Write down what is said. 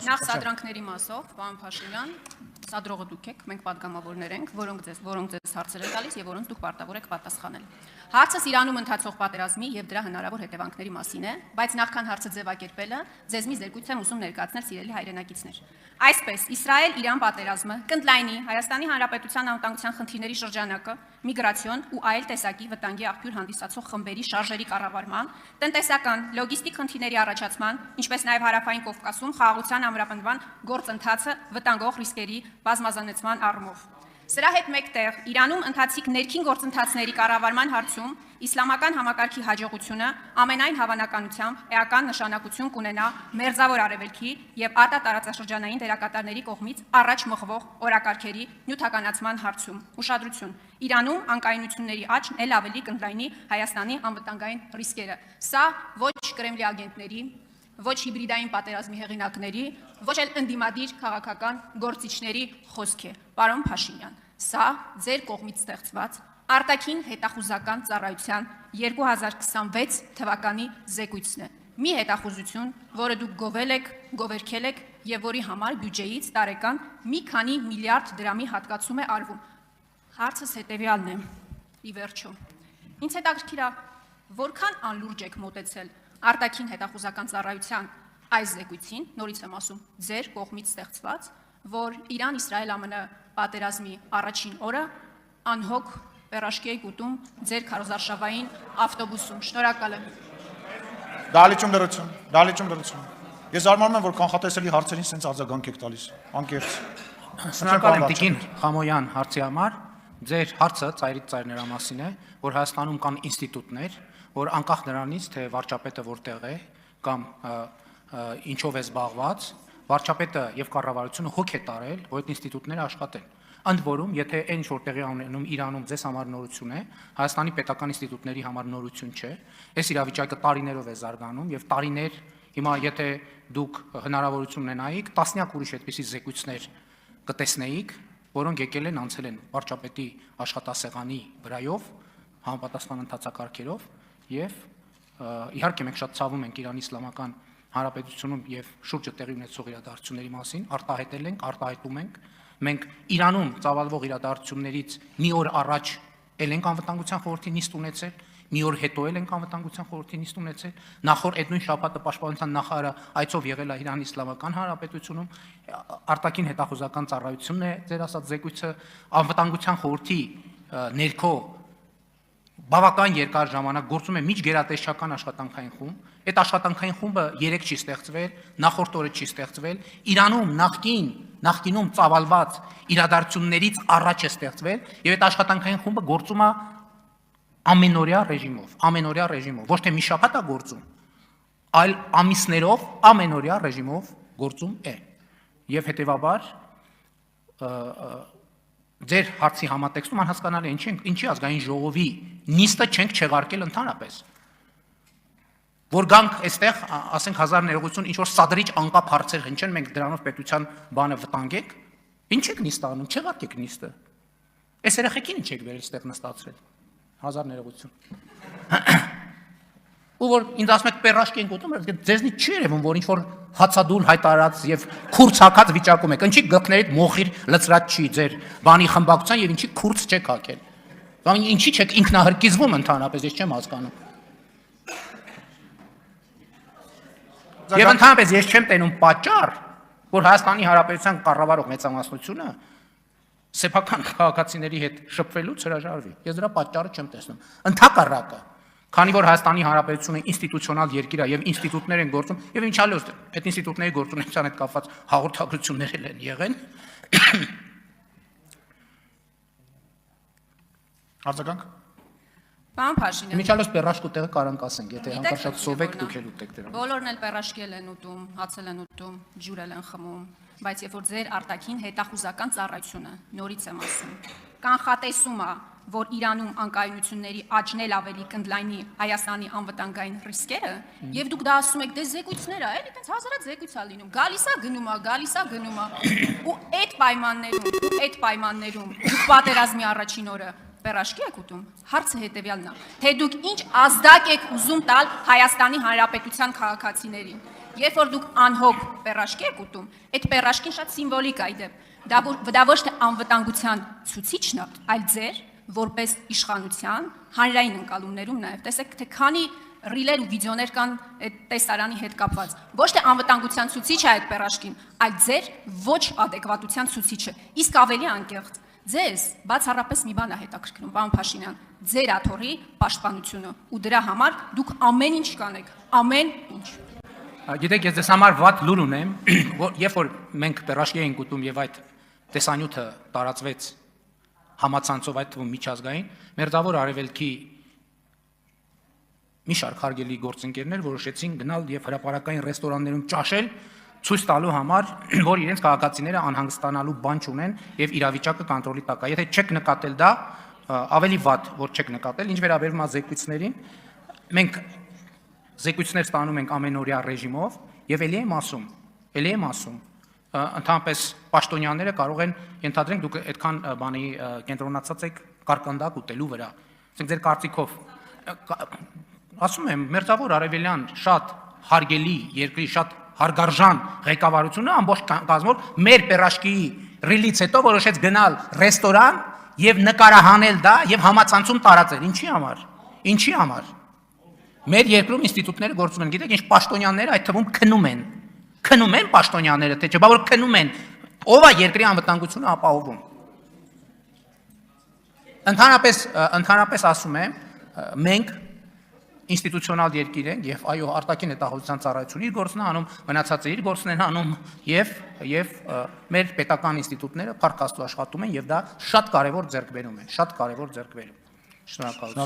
Նախ սադրանքների մասով, պարոն Փաշինյան, սադրողը դուք եք, մենք պատգամավորներ ենք, որոնք ձեզ հարցեր են տալիս եւ որոնց դուք պարտավոր եք պատասխանել։ Հարցս Իրանում ընթացող պատերազմի եւ դրա հնարավոր հետևանքների մասին է, բայց նախքան հարցը ձևակերպելը, ձեզ մի զեկույց եմ ուզում ներկայացնել սիրելի հայրենակիցներ։ Այսպես, Իսրայել-Իրան պատերազմը կընդլայնի Հայաստանի Հանրապետության անվտանգության խնդիրների շրջանակը, միգրացիոն ու այլ տեսակի վտանգի աղբյուր հանդիսացող խմբերի շարժերի կառավարման, տնտեսական, լոգիստիկ խնդիրների առաջացման, ինչպես նաև Հարավային Կովկասում խաղաղության ամրապնդման գործընթացը վտանգող ռիսկերի բազմազանեցման առումով։ Սրա հետ մեկտեղ Իրանում ընթացիկ ներքին գործընթացների կառավարման հարցում իսլամական համակարգի հաջողությունը ամենայն հավանականությամբ էական նշանակություն կունենա Մերձավոր Արևելքի եւ ԱՏԱ տարածաշրջանային դերակատարների կողմից առաջ մղվող օրակարգերի նյութականացման հարցում։ Ուշադրություն։ Իրանում անկայունությունների աճն էլ ավելի կընդլայնի Հայաստանի անվտանգային ռիսկերը։ Սա ոչ Կրեմլի ագենտների, ոչ հիբրիդային պատերազմի հեղինակների, ոչ էլ ընդդիմադիր քաղաքական գործիչների խոսք է։ Պարոն Փաշինյան, սա ձեր կողմից ստեղծված արտաքին հետախուզական ծառայության 2026 թվականի զեկույցն է։ Մի հետախուզություն, որը դուք գովել եք, գովերքել եք եւ որի համար բյուջեից տարեկան մի քանի միլիարդ դրամի հատկացում է արվում։ Հարցս հետեւյալն է՝ ի վերջո։ Ինձ հետաքրքիր է, որքան անլուրջ եք մոտեցել արտաքին հետախուզական ծառայության այս զեկույցին, նորից եմ ասում, ձեր կողմից ստեղծված, որ Իրան-Իսրայել ԱՄՆ պատերազմի առաջին օրը անհոգ պերաշկի եք ուտում ձեր քարոզարշավային ավտոբուսում։ Շնորհակալ եմ։ Դալիճում լրություն։ Ես զարմանում եմ, որ կանխատեսելի հարցերին sense արձագանք եք տալիս։ Անկեղծ։ Շնորհակալ եմ Տիկին Խամոյան հարցի համար։ Ձեր հարցը ծայրից ծայր նրա մասին է, որ Հայաստանում կան ինստիտուտներ, որ անկախ նրանից, թե վարչապետը որտեղ է կամ ինչով է զբաղված, վարչապետը եւ կառավարությունը հոգ է տարել, որ այդ ինստիտուտները աշխատեն։ Ընդ որում, եթե այն ինչ որ տեղի ունենում Իրանում ձեզ համար նորություն է, Հայաստանի պետական ինստիտուտների համար նորություն չէ, այս իրավիճակը տարիներով է զարգանում եւ տարիներ հիմա եթե դուք հնարավորություն ունենայիք, տասնյակ ուրիշ այդպիսի զեկույցներ կտեսնեիք, որոնք եկել են անցել են վարչապետի աշխատասեղանի վրայով, համապատասխան ընթացակարգերով եւ իհարկե մենք շատ ցավում ենք Իրանի Իսլամական Հանրապետությունում եւ շուրջը տեղի ունեցող իրադարձությունների մասին, արտահայտել ենք, արտահայտում ենք։ Մենք Իրանում ծավալվող իրադարձություններից մի օր առաջ ել ենք անվտանգության խորհրդի նիստ ունեցել, մի օր հետո ել ենք անվտանգության խորհրդի նիստ ունեցել, նախորդ այդ նույն շաբաթը պաշտպանության նախարարը այցով եղել է Իրանի Իսլամական Հանրապետությունում, արտաքին հետախուզական ծառայությունն է ձեր ասած զեկույցը, անվտանգության խորհրդի ներքո բավական երկար ժամանակ գործում է միջգերատեսչական աշխատանքային խումբ, այդ աշխատանքային խումբը 3 չի ստեղծվել, նախորդ օրը չի ստեղծվել, Իրանում նախկինում ծավալված իրադարձություններից առաջ է ստեղծվել եւ այդ աշխատանքային խումբը գործում է ամենօրյա ռեժիմով, ոչ թե մի շաբաթ է գործում, այլ ամիսներով ամենօրյա ռեժիմով գործում է։ Եվ հետեւաբար ձեր հարցի համատեքստում անհասկանալի է ինչի ազգային ժողովի նիստը չենք չեղարկել ընդհանրապես։ Որ գանք այստեղ, ասենք 1000 ներողություն, ինչ որ սադրիչ անկապ հարցեր հնչեն, մենք դրանով պետության բանը վտանգենք, ինչ եք նիստ անում, չեղարկեք նիստը։ Այս երեխեքին ինչ եք վերել այստեղ նստացրել։ 1000 ներողություն։ Ու որ ինձ ասում եք պերաշկի ենք ուտում, ձեզնից չի երևում, որ ինչ որ հացադուլ հայտարարած եւ քուրց հակած վիճակում եք, ինչի գլխներիդ մոխիր լծրած չի ձեր բանի խմբակցության եւ ինչի քուրց չեք հակել։ Կամ ինչի չեք ինքնահրկիզվում ընդհանրապես, ես չեմ հասկանում։ Եվ ընդհանրապես ես չեմ տենում պատճառ, որ Հայաստանի Հանրապետության կառավարող մեծամասնությունը սեփական քաղաքացիների հետ շփվելուց հրաժարվի։ Ես դրա պատճառը չեմ տեսնում։ Ընդհակառակը, քանի որ Հայաստանի Հանրապետությունը ինստիտուցիոնալ երկիր է եւ ինստիտուտներ են գործում, եւ ինչ άλλο այդ ինստիտուտների գործունեության հետ կապված հաղորդագրություններ են եղել։ Արձագանք։ Պարոն Փաշինյան։ Միջալոց պերաշկու տեղը կարանք ասենք, եթե հանկարծ սովեք դուք էլ ուտեք դրան։ Բոլորն էլ պերաշկել են ուտում, հացել են ուտում, ջուր են խմում, բայց երբ որ ձեր արտաքին հետախուզական ծառայությունը, նորից եմ ասում, կանխատեսում է, որ Իրանում անկայունությունների աճն էլ ավելի կընդլայնի Հայաստանի անվտանգային ռիսկերը, եւ դուք դա ասում եք, դե զեկույցներ է, էլի այդպես հազարած զեկույց է լինում, գալիս է գնում է, ու այդ պայմաններում դուք պատերազմի առաջին օրը պերաշկի եք ուտում։ Հարցը հետեւյալն է, թե դուք ինչ ազդակ եք ուզում տալ Հայաստանի Հանրապետության քաղաքացիներին։ երբ որ դուք անհոգ պերաշկի եք ուտում, այդ պերաշկին շատ սիմվոլիկ է իդեպ։ Դա ոչ թե անվտանգության ցուցիչն է, այլ ձեր որպես իշխանության հանրային ընկալումներում նաև տեսեք թե քանի ռիլեր ու վիդեոներ կան այդ տեսարանի հետ կապված։ Ոչ թե անվտանգության ցուցիչ է այդ պերաշկին, այլ ձեր ոչ ադեկվատության ցուցիչը։ Իսկ ավելի անկեղծ, ձեզ բացառապես մի բան է հետաքրքրում, պարոն Փաշինյան, ձեր աթոռի պաշտպանությունը ու դրա համար դուք ամեն ինչ կանեք, ամեն ինչ։ Գիտեք, ես դες համար վատ լուր ունեմ, երբ որ մենք պերաշկի էինք ուտում եւ այդ տեսանյութը տարածվեց համացանցով, այդ թվում միջազգային, Մերձավոր Արևելքի մի շարք հարգելի գործընկերներ որոշեցին գնալ եւ հրապարակային ռեստորաններում ճաշել, ցույց տալու համար, որ իրենց քաղաքացիները անհանգստանալու բան չունեն եւ իրավիճակը կոնտրոլի տակ է։ Եթե չեք նկատել դա, ավելի վատ, որ չեք նկատել, ինչ վերաբերում է զեկույցներին, մենք զեկույցներ ստանում ենք ամենօրյա ռեժիմով եւ ելի եմ ասում, ընդհանրապես պաշտոնյաները կարող են ենթադրենք դուք այդքան բանի կենտրոնացած եք կարկանդակ ուտելու վրա։ Ասենք ձեր կարծիքով ասում եմ, Մերձավոր Արևելյան շատ հարգելի երկրի շատ հարգարժան ղեկավարությունը ամբողջ կազմով մեր պերաշկի ռիլից հետո որոշեց գնալ ռեստորան եւ նկարահանել դա եւ համացանցում տարածել։ Ինչի համար։ Մեր երկրում ինստիտուտները գործում են, գիտեք, ինչ պաշտոնյաները այդ թվում քնում են պաշտոնյաները, թե չէ, բա որ քնում են, ով է երկրի անվտանգությունը ապահովում։ Ընդհանրապես ասում եմ, մենք ինստիտուցիոնալ երկիր ենք եւ այո արտաքին հետախուզության ծառայությունը իր գործն է անում, մնացածը իր գործն են անում եւ մեր պետական ինստիտուտները փառք Աստծո աշխատում են եւ դա շատ կարեւոր ձեռքբերում է, շատ կարեւոր ձեռքբերում։ Շնորհակալություն։